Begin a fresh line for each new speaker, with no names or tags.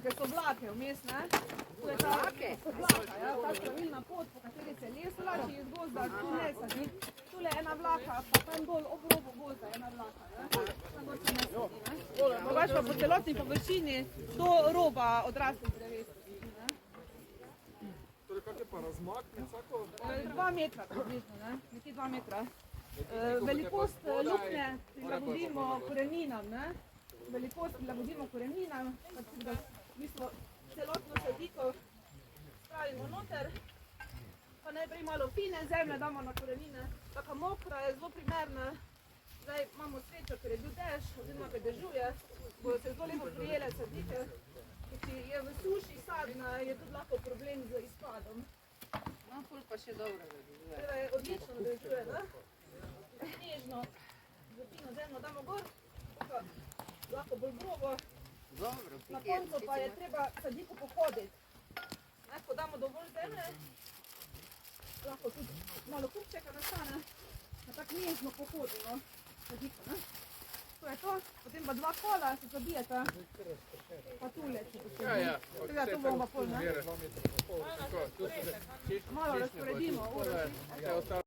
ker so vlake vmes, ne? To je ta vlaka, ja, ta spravilna pot, po kateri se les vlači iz gozda, tu ne sadi. Tule ena vlaka, pa tam dol ob robu gozda ena vlaka, ne? Tam dol se ne sadi, ne? Mogaš pa po celotni površini do roba odraslih dreves.
Torej, kak je pa razmak med vsako?
2 metra približno, ne? Nekje 2 metra. Velikost luknje prilagodimo koreninam, ne? Velikost prilagodimo koreninam, da v bistvu celotno sadiko spravimo noter, pa najprej malo fine zemlje damo na korenine, taka mokra je zelo primerna. Zdaj imamo srečo, ker je bil dež, oziroma ker dežuje, bodo se zelo lepo prijele sadike. Če je v suši sadna, je tudi lahko problem z izpadom.
No, ful pa še dobro dežuje.
Treba je odlično dežuje, ne? Snežno, zapino zemljo damo gor, tako lahko bolj grobo.
Dobro,
Na koncu pa je treba sadiko pohoditi. Ne, ko damo dovolj zemlje, lahko tudi malo kupčeka nastane, na tak nežno pohodimo sadiko, ne? To je to, potem pa 2 kola se zabijeta, pa tule, če posebno. Tega tu bomo pa pol, ne? Malo razporedimo,